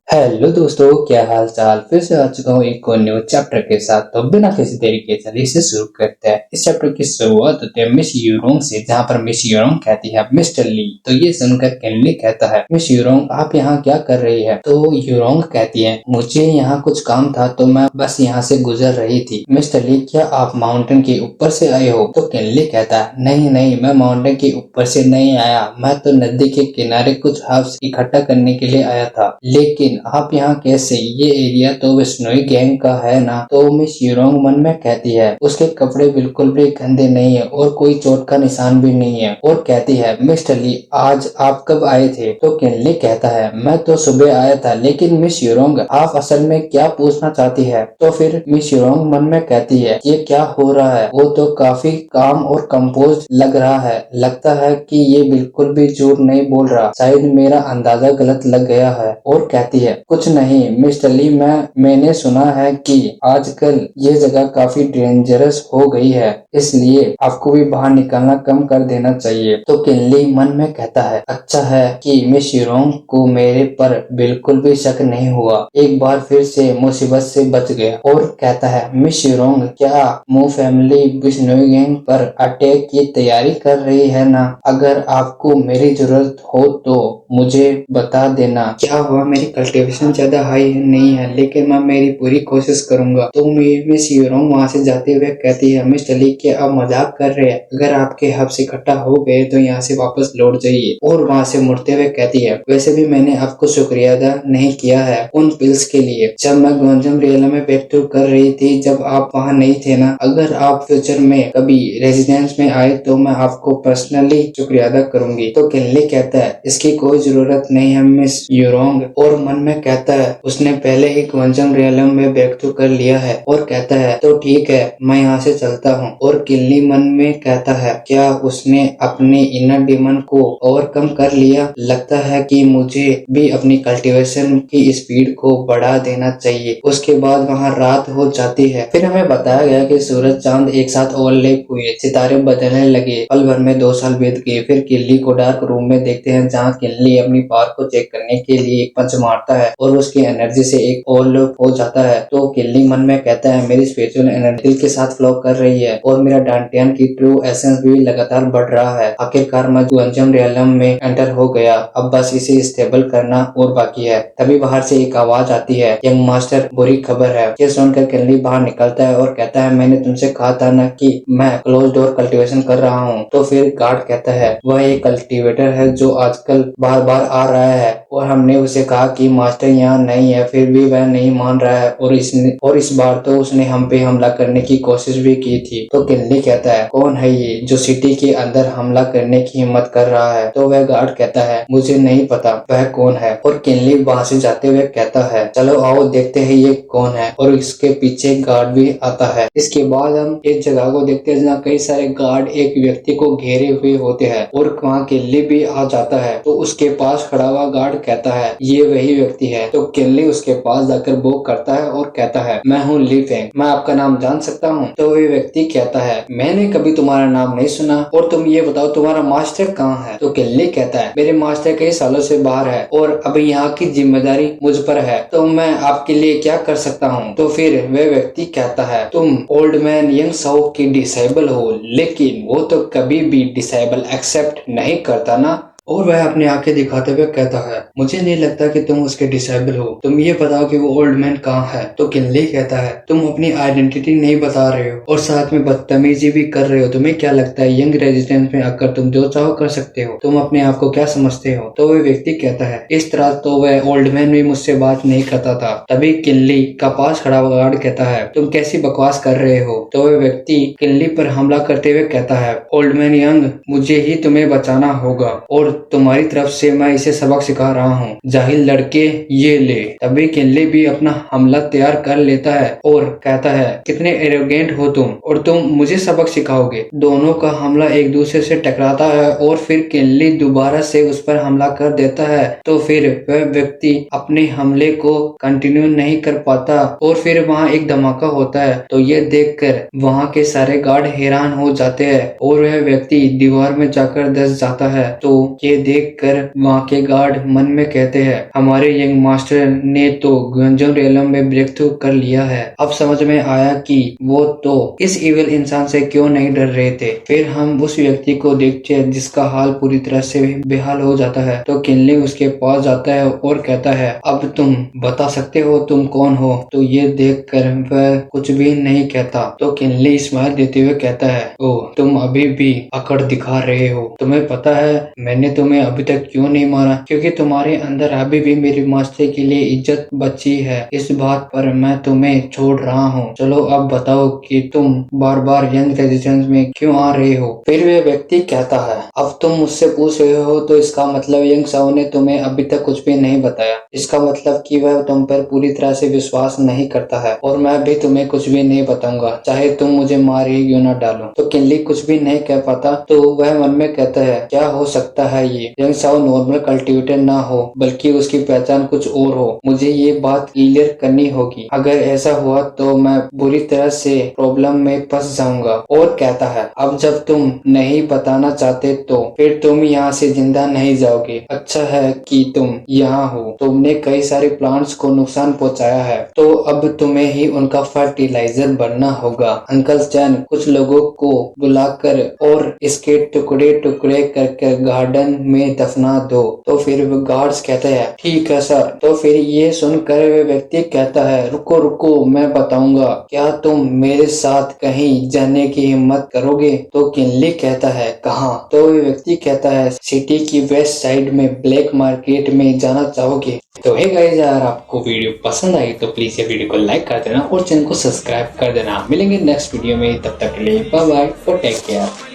Hello दोस्तों, क्या हाल चाल। फिर से आ चुका हूँ एक और न्यू चैप्टर के साथ। तो बिना किसी देरी के चलिए इसे शुरू करते हैं। इस चैप्टर की शुरुआत होती है मिस यूरोंग से, जहाँ पर मिस यूरोंग कहती है मिस्टर ली। तो ये सुनकर केनली कहता है, मिस यूरोंग आप यहाँ क्या कर रही है। तो यूरोंग कहती है, मुझे यहाँ कुछ काम था तो मैं बस यहाँ से गुजर रही थी। मिस्टर ली, क्या आप माउंटेन के ऊपर से आए हो। तो केनली कहता है, नहीं नहीं, मैं माउंटेन के ऊपर से नहीं आया, मैं तो नदी के किनारे कुछ हर्ब्स इकट्ठा करने के लिए आया था। लेकिन आप यहाँ कैसे, ये एरिया तो विश्नोई गैंग का है ना। तो मिस यूरोंग मन में कहती है, उसके कपड़े बिल्कुल भी गंदे नहीं है और कोई चोट का निशान भी नहीं है। और कहती है, मिस्टर ली आज आप कब आए थे। तो केनली कहता है, मैं तो सुबह आया था। लेकिन मिस यूरोंग आप असल में क्या पूछना चाहती है। तो फिर मिस यूरोंग मन में कहती है, ये क्या हो रहा है। वो तो काफी काम और कंपोज लग रहा है, लगता है कि ये बिल्कुल भी झूठ नहीं बोल रहा, शायद मेरा अंदाजा गलत लग गया है। और कहती है, कुछ नहीं मिस्टर ली, मैंने सुना है कि आजकल ये जगह काफी डेंजरस हो गई है, इसलिए आपको भी बाहर निकलना कम कर देना चाहिए। तो केनली मन में कहता है, अच्छा है कि मिस यूरोंग को मेरे पर बिल्कुल भी शक नहीं हुआ, एक बार फिर से मुसीबत से बच गया। और कहता है, मिस यूरोंग क्या मू फैमिली विश्नोई गैंग पर अटैक की तैयारी कर रही है ना। अगर आपको मेरी जरूरत हो तो मुझे बता देना। क्या हुआ, मेरी कल्टीवेशन ज्यादा हाई नहीं है, लेकिन मैं मेरी पूरी कोशिश करूंगा। तो मिस यूरोंग वहाँ से जाते हुए कहती है, मिस्टर ली क्या आप मजाक कर रहे हैं, अगर आपके हब्स इकट्ठा हो गए तो यहाँ से वापस लौट जाइए। और वहाँ से मुड़ते हुए कहती है, वैसे भी मैंने आपको शुक्रिया अदा नहीं किया है उन पिल्स के लिए, जब मैं गोंजम रियला में बैक थ्रू कर रही थी, जब आप वहाँ नहीं थे ना। अगर आप फ्यूचर में कभी रेजिडेंस में आए तो मैं आपको पर्सनली शुक्रिया अदा करूंगी। तो केनली कहता है, इसकी कोई जरूरत नहीं है मिस यूरोंग। और मन में कहता है, उसने पहले ही गोंजम रियलम में बैक थ्रू कर लिया है। और कहता है, तो ठीक है, मैं यहाँ से चलता हूँ। और केनली मन में कहता है, क्या उसने अपने इनर डीमन को ओवरकम कर लिया। लगता है कि मुझे भी अपनी कल्टीवेशन की स्पीड को बढ़ा देना चाहिए। उसके बाद वहाँ रात हो जाती है। फिर हमें बताया गया कि सूरज चांद एक साथ ओवरलैप हुए, सितारे बदलने लगे, पल भर में 2 साल बीत गए। फिर किल्ली को डार्क रूम में देखते हैं, जहाँ किल्ली अपनी पावर को चेक करने के लिए एक पंच मारता है और उसकी एनर्जी से एक ओवरलैप हो जाता है। तो किल्ली मन में कहता है, मेरी स्पिरिचुअल एनर्जी के साथ फ्लो कर रही है और मेरा डांटियन की ट्रू एसेंस भी लगातार बढ़ रहा है। आखिरकार मैं गोंजम रियलम में एंटर हो गया, अब बस इसे स्टेबल करना और बाकी है। तभी बाहर से एक आवाज आती है, यंग मास्टर बुरी खबर है। ये सुनकर किल्ली बाहर निकलता है और कहता है, मैंने तुमसे कहा था ना कि मैं क्लोज डोर कल्टीवेशन कर रहा हूँ। तो फिर गार्ड कहता है, वह एक कल्टीवेटर है जो आजकल बार बार आ रहा है और हमने उसे कहा कि मास्टर यहाँ नहीं है, फिर भी वह नहीं मान रहा है और इस बार तो उसने हम पे हमला करने की कोशिश भी की थी। तो किल्ली कहता है, कौन है ये जो सिटी के अंदर हमला करने की हिम्मत कर रहा है। तो वह गार्ड कहता है, मुझे नहीं पता वह कौन है। और किल्ली वहां से जाते हुए कहता है, चलो आओ देखते हैं ये कौन है। और इसके पीछे गार्ड भी आता है। इसके बाद हम एक जगह को देखते हैं जहाँ कई सारे गार्ड एक व्यक्ति को घेरे हुए होते हैं और वहाँ किल्ली भी आ जाता है। तो उसके पास खड़ा हुआ गार्ड कहता है, ये वही व्यक्ति है। तो किल्ली उसके पास जाकर बोक करता है और कहता है, मैं हूँ ली फेंग, मैं आपका नाम जान सकता हूँ। तो वह व्यक्ति कहता है, मैंने कभी तुम्हारा नाम नहीं सुना, और तुम ये बताओ तुम्हारा मास्टर कहाँ है। तो किल्ली कहता है, मेरे मास्टर कई सालों से बाहर है और अब यहाँ की जिम्मेदारी मुझ पर है, तो मैं आपके लिए क्या कर सकता हूँ। तो फिर वह व्यक्ति कहता है, तुम ओल्ड मैन यंग साओ की डिसेबल हो, लेकिन वो तो कभी भी डिसेबल एक्सेप्ट नहीं करता ना। और वह अपनी आंखें दिखाते हुए कहता है, मुझे नहीं लगता कि तुम उसके डिसेबल हो, तुम ये बताओ कि वो ओल्ड मैन कहाँ है। तो किल्ली कहता है, तुम अपनी आइडेंटिटी नहीं बता रहे हो और साथ में बदतमीजी भी कर रहे हो। तुम्हें क्या लगता है यंग रेजिडेंस में आकर तुम जो चाहो कर सकते हो, तुम अपने आप को क्या समझते हो। तो वह व्यक्ति कहता है, इस तरह तो वह ओल्ड मैन भी मुझसे बात नहीं करता था। तभी किल्ली का पास खड़ा हुआ गार्ड कहता है, तुम कैसी बकवास कर रहे हो। तो वह व्यक्ति किल्ली पर हमला करते हुए कहता है, ओल्ड मैन यंग, मुझे ही तुम्हें बचाना होगा और तुम्हारी तरफ से मैं इसे सबक सिखा रहा हूँ, जाहिल लड़के ये ले। तभी किल्ली भी अपना हमला तैयार कर लेता है और कहता है, कितने एरोगेंट हो तुम और तुम मुझे सबक सिखाओगे। दोनों का हमला एक दूसरे से टकराता है और फिर किल्ली दोबारा से उस पर हमला कर देता है। तो फिर वह व्यक्ति अपने हमले को कंटिन्यू नहीं कर पाता और फिर वहाँ एक धमाका होता है। तो ये देखकर वहाँ के सारे गार्ड हैरान हो जाते हैं और वह व्यक्ति दीवार में जाकर धंस जाता है। तो ये देखकर वहाँ के गार्ड मन में कहते हैं हमारे यंग मास्टर ने तो गंजन रेलम में ब्रेक थ्रू कर लिया है। अब समझ में आया कि वो तो इस इविल इंसान से क्यों नहीं डर रहे थे। फिर हम उस व्यक्ति को देखते हैं जिसका हाल पूरी तरह से बेहाल हो जाता है। तो किनली उसके पास जाता है और कहता है अब तुम बता सकते हो तुम कौन हो। तो ये देखकर वह कुछ भी नहीं कहता। तो किनली स्माइल देते हुए कहता है ओह तुम अभी भी अकड़ दिखा रहे हो। तुम्हें पता है मैंने तुम्हें अभी तक क्यों नहीं मारा? क्योंकि तुम्हारे अंदर अभी भी मेरे मास्टर के लिए इज्जत बची है। इस बात पर मैं तुम्हें छोड़ रहा हूँ। चलो अब बताओ कि तुम बार बार यंग रेजिस्टेंस में क्यों आ रहे हो? फिर वे व्यक्ति कहता है अब तुम मुझसे पूछ रहे हो तो इसका मतलब यंग साओ ने तुम्हें अभी तक कुछ भी नहीं बताया। इसका मतलब कि वह तुम पर पूरी तरह से विश्वास नहीं करता है और मैं भी तुम्हें कुछ भी नहीं बताऊंगा चाहे तुम मुझे मार ही क्यों न डालो। तो किनली कुछ भी नहीं कह पाता। तो वह मन में कहता है क्या हो सकता है ये यंग साओ नॉर्मल कल्टिवेटर ना हो बल्कि उसकी पहचान कुछ और हो। मुझे ये बात क्लियर करनी होगी। अगर ऐसा हुआ तो मैं बुरी तरह से प्रॉब्लम में फंस जाऊंगा। और कहता है अब जब तुम नहीं बताना चाहते तो फिर तुम यहाँ से जिंदा नहीं जाओगे। अच्छा है कि तुम यहाँ हो। तुमने कई सारे प्लांट्स को नुकसान पहुँचाया है तो अब तुम्हें ही उनका फर्टिलाइजर बनना होगा। अंकल चैन कुछ लोगों को बुलाकर और इसके टुकड़े टुकड़े करके गार्डन में दफना दो। तो फिर गार्ड्स कहते हैं ठीक है सर। तो फिर ये सुनकर वे व्यक्ति कहता है रुको रुको मैं बताऊंगा। क्या तुम मेरे साथ कहीं जाने की हिम्मत करोगे? तो किनली कहता है कहाँ? तो वे व्यक्ति कहता है सिटी की वेस्ट साइड में ब्लैक मार्केट में जाना चाहोगे? तो हे गाइस यार आपको वीडियो पसंद आई तो प्लीज ये वीडियो को लाइक कर देना और चैनल को सब्सक्राइब कर देना। मिलेंगे नेक्स्ट वीडियो में, तब तक के लिए बाय बाय और टेक केयर।